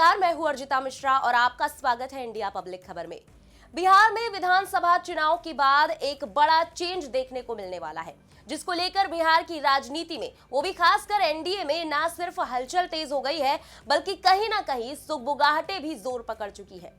नमस्कार, मैं हूं अर्जिता मिश्रा और आपका स्वागत है इंडिया पब्लिक खबर में। बिहार में विधानसभा चुनाव के बाद एक बड़ा चेंज देखने को मिलने वाला है, जिसको लेकर बिहार की राजनीति में, वो भी खासकर एनडीए में, ना सिर्फ हलचल तेज हो गई है बल्कि कहीं ना कहीं सुगबुगाहटें भी जोर पकड़ चुकी है।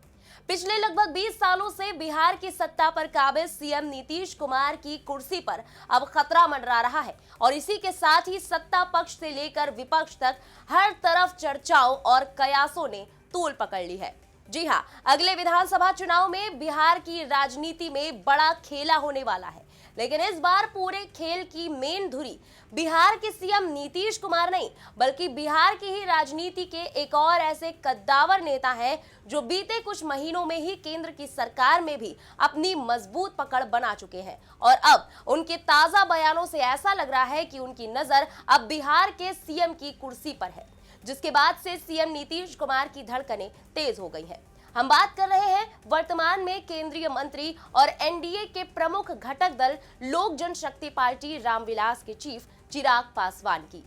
पिछले लगभग 20 सालों से बिहार की सत्ता पर काबिज सीएम नीतीश कुमार की कुर्सी पर अब खतरा मंडरा रहा है और इसी के साथ ही सत्ता पक्ष से लेकर विपक्ष तक हर तरफ चर्चाओं और कयासों ने तूल पकड़ ली है। जी हां, अगले विधानसभा चुनाव में बिहार की राजनीति में बड़ा खेला होने वाला है, लेकिन इस बार पूरे खेल की मेन धुरी बिहार के सीएम नीतीश कुमार नहीं बल्कि बिहार की ही राजनीति के एक और ऐसे कद्दावर नेता हैं जो बीते कुछ महीनों में ही केंद्र की सरकार में भी अपनी मजबूत पकड़ बना चुके हैं और अब उनके ताजा बयानों से ऐसा लग रहा है कि उनकी नजर अब बिहार के सीएम की कुर्सी पर है, जिसके बाद से सीएम नीतीश कुमार की धड़कनें तेज हो गई हैं। हम बात कर रहे हैं वर्तमान में केंद्रीय मंत्री और एनडीए के प्रमुख घटक दल लोक जनशक्ति पार्टी रामविलास के चीफ चिराग पासवान की।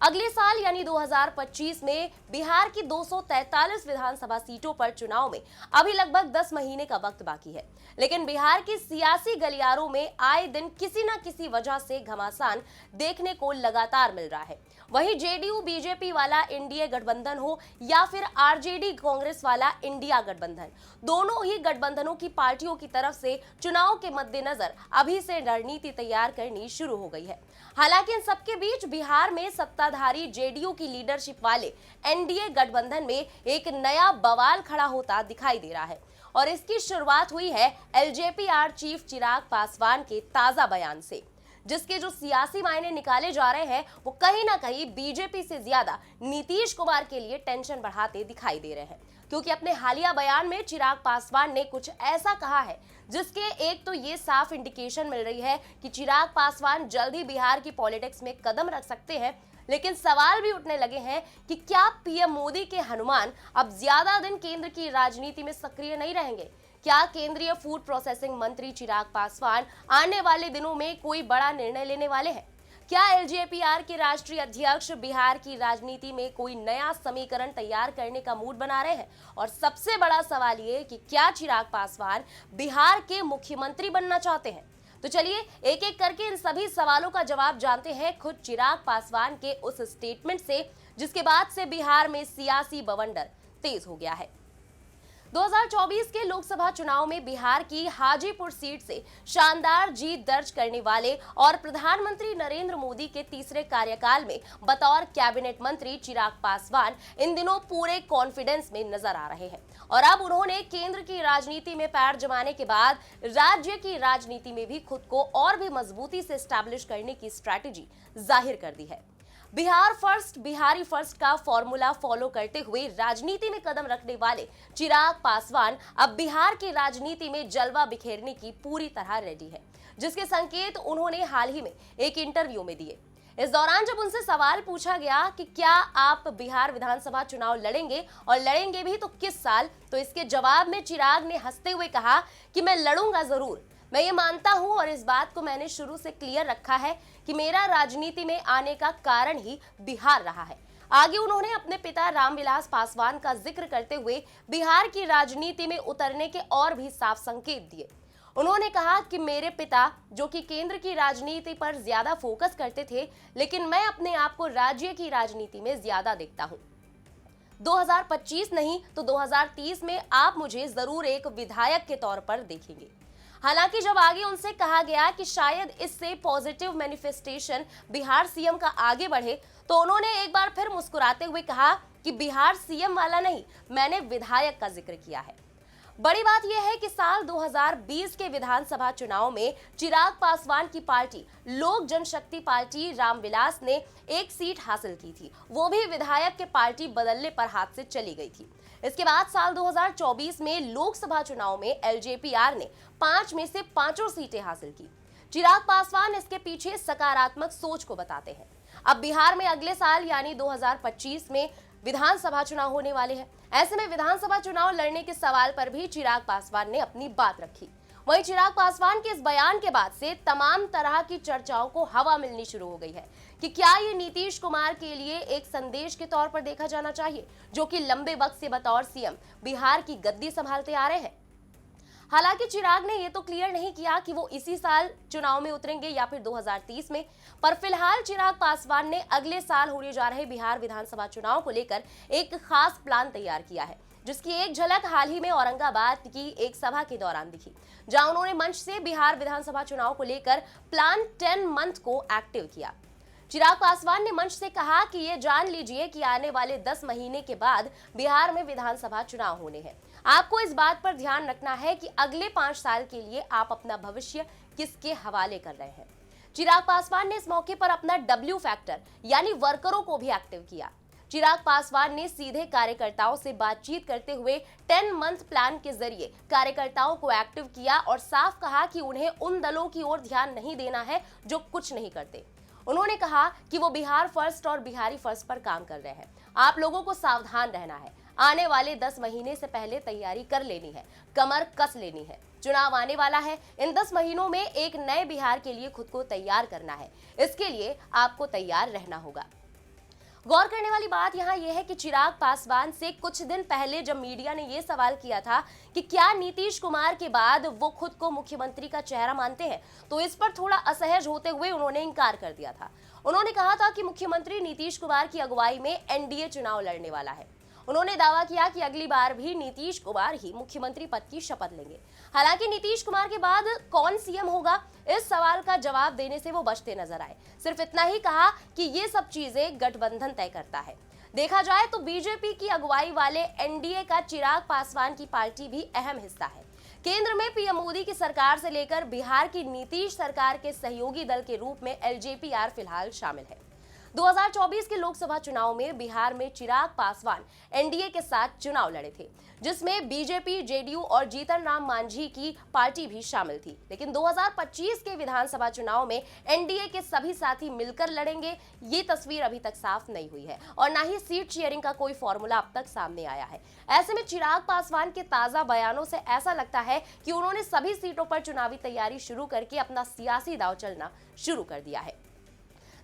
अगले साल यानी 2025 में बिहार की 243 विधानसभा सीटों पर चुनाव में अभी लगभग 10 महीने का वक्त बाकी है, लेकिन बिहार की सियासी गलियारों में आए दिन किसी न किसी वजह से घमासान देखने को लगातार मिल रहा है। वहीं जेडीयू बीजेपी वाला एनडीए गठबंधन हो या फिर आरजेडी कांग्रेस वाला इंडिया गठबंधन, दोनों ही गठबंधनों की पार्टियों की तरफ से चुनाव के मद्देनजर अभी से रणनीति तैयार करनी शुरू हो गई है। हालांकि इन सबके बीच बिहार में सत्ताधारी जेडीयू की लीडरशिप वाले एनडीए गठबंधन में एक नया बवाल खड़ा होता दिखाई दे रहा है और इसकी शुरुआत हुई है एलजेपी चीफ चिराग पासवान के ताजा बयान से, जिसके जो सियासी मायने निकाले जा रहे हैं वो कहीं ना कहीं बीजेपी से ज्यादा नीतीश कुमार के लिए टेंशन बढ़ाते दिखाई दे रहे हैं, क्योंकि अपने हालिया बयान में चिराग पासवान ने कुछ ऐसा कहा है जिसके एक तो ये साफ इंडिकेशन मिल रही है कि चिराग पासवान जल्द ही बिहार की पॉलिटिक्स में कदम रख सकते हैं, लेकिन सवाल भी उठने लगे हैं कि क्या पीएम मोदी के हनुमान अब ज्यादा दिन केंद्र की राजनीति में सक्रिय नहीं रहेंगे? क्या केंद्रीय फूड प्रोसेसिंग मंत्री चिराग पासवान आने वाले दिनों में कोई बड़ा निर्णय लेने वाले हैं? क्या एलजेपीआर के राष्ट्रीय अध्यक्ष बिहार की राजनीति में कोई नया समीकरण तैयार करने का मूड बना रहे हैं? और सबसे बड़ा सवाल ये कि क्या चिराग पासवान बिहार के मुख्यमंत्री बनना चाहते हैं? तो चलिए एक एक करके इन सभी सवालों का जवाब जानते हैं खुद चिराग पासवान के उस स्टेटमेंट से, जिसके बाद से बिहार में सियासी बवंडर तेज हो गया है। 2024 के लोकसभा चुनाव में बिहार की हाजीपुर सीट से शानदार जीत दर्ज करने वाले और प्रधानमंत्री नरेंद्र मोदी के तीसरे कार्यकाल में बतौर कैबिनेट मंत्री चिराग पासवान इन दिनों पूरे कॉन्फिडेंस में नजर आ रहे हैं और अब उन्होंने केंद्र की राजनीति में पैर जमाने के बाद राज्य की राजनीति में भी खुद को और भी मजबूती से स्टैब्लिश करने की स्ट्रैटेजी जाहिर कर दी है। बिहार फर्स्ट, बिहारी फर्स्ट का फॉर्मूला फॉलो करते हुए राजनीति में कदम रखने वाले चिराग पासवान अब बिहार की राजनीति में जलवा बिखेरने की पूरी तरह रेडी है, जिसके संकेत उन्होंने हाल ही में एक इंटरव्यू में दिए। इस दौरान जब उनसे सवाल पूछा गया कि क्या आप बिहार विधानसभा चुनाव लड़ेंगे और लड़ेंगे भी तो किस साल, तो इसके जवाब में चिराग ने हंसते हुए कहा कि मैं लड़ूंगा जरूर, मैं ये मानता हूं और इस बात को मैंने शुरू से क्लियर रखा है कि मेरा राजनीति में आने का कारण ही बिहार रहा है। आगे उन्होंने अपने पिता रामविलास पासवान का जिक्र करते हुए बिहार की राजनीति में उतरने के और भी साफ संकेत दिए। उन्होंने कहा कि मेरे पिता जो कि केंद्र की राजनीति पर ज्यादा फोकस करते थे, लेकिन मैं अपने आप को राज्य की राजनीति में ज्यादा देखता हूं। 2025 नहीं तो 2030 में आप मुझे जरूर एक विधायक के तौर पर देखेंगे। हालांकि जब आगे उनसे कहा गया कि शायद इससे पॉजिटिव मैनिफेस्टेशन बिहार सीएम का आगे बढ़े, तो उन्होंने एक बार फिर मुस्कुराते हुए कहा कि बिहार सीएम वाला नहीं, मैंने विधायक का जिक्र किया है। बड़ी बात यह है कि साल 2020 के विधानसभा चुनाव में चिराग पासवान की पार्टी लोक जनशक्ति पार्टी रामविलास ने एक सीट हासिल की थी, वो भी विधायक के पार्टी बदलने पर हाथ से चली गई थी। इसके बाद साल 2024 में लोकसभा चुनाव में एलजेपीआर ने 5 में से 5 सीटें हासिल की। चिराग पासवान इसके पीछे सकारात्मक सोच को बताते हैं। अब बिहार में अगले साल यानी 2025 में विधानसभा चुनाव होने वाले हैं। ऐसे में विधानसभा चुनाव लड़ने के सवाल पर भी चिराग पासवान ने अपनी बात रखी। वहीं चिराग पासवान के इस बयान के बाद से तमाम तरह की चर्चाओं को हवा मिलनी शुरू हो गई है कि क्या ये नीतीश कुमार के लिए एक संदेश के तौर पर देखा जाना चाहिए, जो कि लंबे वक्त से बतौर सीएम बिहार की गद्दी संभालते आ रहे हैं। हालांकि चिराग ने ये तो क्लियर नहीं किया कि वो इसी साल चुनाव में उतरेंगे या फिर 2030 में, पर फिलहाल चिराग पासवान ने अगले साल होने जा रहे बिहार विधानसभा चुनाव को लेकर एक खास प्लान तैयार किया है, जिसकी एक झलक हाल ही में औरंगाबाद की एक सभा के दौरान दिखी, जहां उन्होंने मंच से बिहार विधानसभा चुनाव को लेकर प्लान 10 मंथ को एक्टिव किया। चिराग पासवान ने मंच से कहा कि ये जान लीजिए कि आने वाले 10 महीने के बाद बिहार में विधानसभा चुनाव होने हैं। आपको इस बात पर ध्यान रखना है कि अगले 5 साल के लिए आप अपना भविष्य किसके हवाले कर रहे हैं। चिराग पासवान ने इस मौके पर अपना W फैक्टर यानी वर्करों को भी एक्टिव किया। चिराग पासवान ने सीधे कार्यकर्ताओं से बातचीत करते हुए 10 मंथ प्लान के जरिए कार्यकर्ताओं को एक्टिव किया और साफ कहा कि उन्हें उन दलों की ओर ध्यान नहीं देना है जो कुछ नहीं करते। उन्होंने कहा कि वो बिहार फर्स्ट और बिहारी फर्स्ट पर काम कर रहे हैं। आप लोगों को सावधान रहना है। आने वाले 10 महीने से पहले तैयारी कर लेनी है, कमर कस लेनी है। चुनाव आने वाला है। इन 10 महीनों में एक नए बिहार के लिए खुद को तैयार करना है। इसके लिए आपको तैयार रहना होगा। गौर करने वाली बात यहाँ यह है कि चिराग पासवान से कुछ दिन पहले जब मीडिया ने यह सवाल किया था कि क्या नीतीश कुमार के बाद वो खुद को मुख्यमंत्री का चेहरा मानते हैं, तो इस पर थोड़ा असहज होते हुए उन्होंने इनकार कर दिया था। उन्होंने कहा था कि मुख्यमंत्री नीतीश कुमार की अगुवाई में एनडीए चुनाव लड़ने वाला है। उन्होंने दावा किया कि अगली बार भी नीतीश कुमार ही मुख्यमंत्री पद की शपथ लेंगे। हालांकि नीतीश कुमार के बाद कौन सीएम होगा, इस सवाल का जवाब देने से वो बचते नजर आए। सिर्फ इतना ही कहा कि ये सब चीजें गठबंधन तय करता है। देखा जाए तो बीजेपी की अगुवाई वाले एनडीए का चिराग पासवान की पार्टी भी अहम हिस्सा है। केंद्र में पीएम मोदी की सरकार से लेकर बिहार की नीतीश सरकार के सहयोगी दल के रूप में एलजेपी-आर फिलहाल शामिल है। 2024 के लोकसभा चुनाव में बिहार में चिराग पासवान एनडीए के साथ चुनाव लड़े थे, जिसमें बीजेपी, जेडीयू और जीतन राम मांझी की पार्टी भी शामिल थी। लेकिन 2025 के विधानसभा चुनाव में एनडीए के सभी साथी मिलकर लड़ेंगे, ये तस्वीर अभी तक साफ नहीं हुई है और ना ही सीट शेयरिंग का कोई फॉर्मूला अब तक सामने आया है। ऐसे में चिराग पासवान के ताजा बयानों से ऐसा लगता है कि उन्होंने सभी सीटों पर चुनावी तैयारी शुरू करके अपना सियासी दांव चलना शुरू कर दिया है।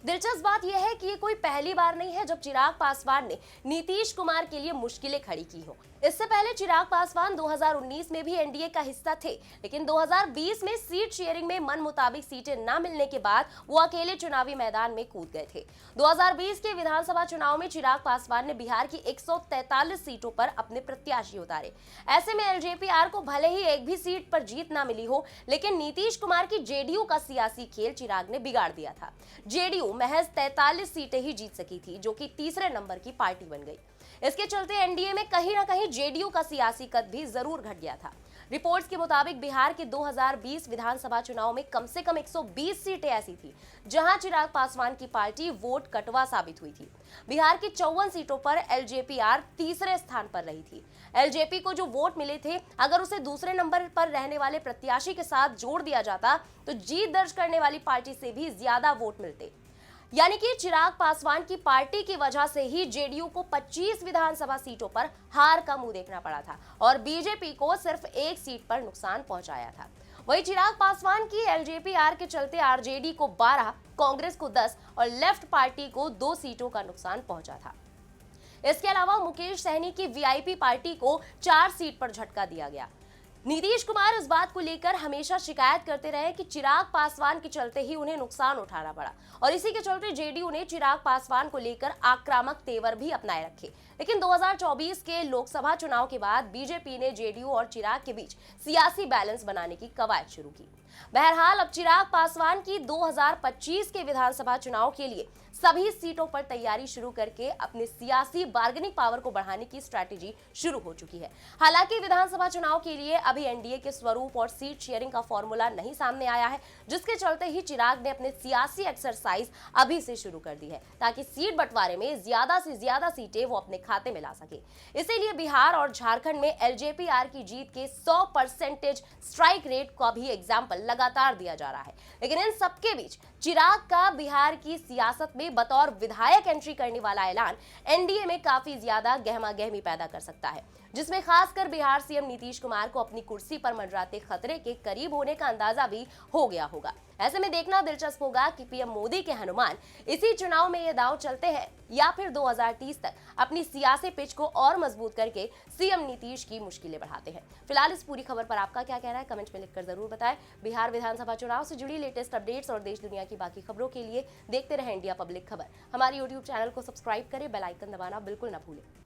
दिलचस्प बात यह है कि ये कोई पहली बार नहीं है जब चिराग पासवान ने नीतीश कुमार के लिए मुश्किलें खड़ी की हो। इससे पहले चिराग पासवान 2019 में भी एनडीए का हिस्सा थे, लेकिन 2020 में सीट शेयरिंग में मन मुताबिक सीटें न मिलने के बाद वो अकेले चुनावी मैदान में कूद गए थे। 2020 के विधानसभा चुनाव में चिराग पासवान ने बिहार की 143 सीटों पर अपने प्रत्याशी उतारे। ऐसे में एलजेपी-आर को भले ही एक भी सीट पर जीत न मिली हो, लेकिन नीतीश कुमार की जेडीयू का सियासी खेल चिराग ने बिगाड़ दिया था। जेडीयू महज 43 सीटें ही जीत सकी थी, जो कि तीसरे नंबर की पार्टी बन गई। इसके चलते एनडीए में कहीं ना कहीं जेडीयू का सियासी कद भी जरूर घट गया था। रिपोर्ट्स के मुताबिक बिहार के 2020 विधानसभा चुनाव में कम से कम 120 सीटें ऐसी थी जहां चिराग पासवान की पार्टी वोट कटवा साबित हुई थी। बिहार की 54 सीटों पर एलजेपी-आर तीसरे स्थान पर रही थी। एलजेपी को जो वोट मिले थे, अगर उसे दूसरे नंबर पर रहने वाले प्रत्याशी के साथ जोड़ दिया जाता तो जीत दर्ज करने वाली पार्टी से भी ज्यादा वोट मिलते। यानी कि चिराग पासवान की पार्टी की वजह से ही जेडीयू को 25 विधानसभा सीटों पर हार का मुंह देखना पड़ा था और बीजेपी को सिर्फ एक सीट पर नुकसान पहुंचाया था। वहीं चिराग पासवान की एलजेपी-आर के चलते आरजेडी को 12, कांग्रेस को 10 और लेफ्ट पार्टी को 2 सीटों का नुकसान पहुंचा था। इसके अलावा मुकेश सहनी की वीआईपी पार्टी को 4 सीट पर झटका दिया गया। नीतीश कुमार इस बात को लेकर हमेशा शिकायत करते रहे कि चिराग पासवान के चलते ही उन्हें नुकसान उठाना पड़ा और इसी के चलते जेडीयू ने चिराग पासवान को लेकर आक्रामक तेवर भी अपनाए रखे। लेकिन 2024 के लोकसभा चुनाव के बाद बीजेपी ने जेडीयू और चिराग के बीच सियासी बैलेंस बनाने की कवायद शुरू की। बहरहाल अब चिराग पासवान की 2025 के विधानसभा चुनाव के लिए सभी सीटों पर तैयारी शुरू करके अपने सियासी बार्गेनिंग पावर को बढ़ाने की स्ट्रैटेजी शुरू हो चुकी है। हालांकि विधानसभा चुनाव के लिए अभी एनडीए के स्वरूप और सीट शेयरिंग का फॉर्मूला नहीं सामने आया है, जिसके चलते ही चिराग ने अपने सियासी एक्सरसाइज अभी से शुरू कर दी है ताकि सीट बंटवारे में ज्यादा से ज्यादा सीटें वो अपने खाते में ला सके। इसीलिए बिहार और झारखंड में एलजेपी-आर की जीत के 100% स्ट्राइक रेट का भी एग्जाम्पल लगातार दिया जा रहा है। लेकिन इन सबके बीच चिराग का बिहार की सियासत में बतौर विधायक एंट्री करने वाला ऐलान एनडीए में काफी ज्यादा गहमागहमी पैदा कर सकता है, जिसमें खासकर बिहार सीएम नीतीश कुमार को अपनी कुर्सी पर मंडराते खतरे के करीब होने का अंदाजा भी हो गया होगा। ऐसे में देखना दिलचस्प होगा कि पीएम मोदी के हनुमान इसी चुनाव में ये दांव चलते हैं या फिर 2030 तक अपनी सियासी पिच को और मजबूत करके सीएम नीतीश की मुश्किलें बढ़ाते हैं। फिलहाल इस पूरी खबर पर आपका क्या कहना है, कमेंट में लिखकर जरूर बताएं। बिहार विधानसभा चुनाव से जुड़ी लेटेस्ट अपडेट्स और देश दुनिया की बाकी खबरों के लिए देखते रहें इंडिया पब्लिक खबर। हमारे यूट्यूब चैनल को सब्सक्राइब करें, बेल आइकन दबाना बिल्कुल ना भूलें।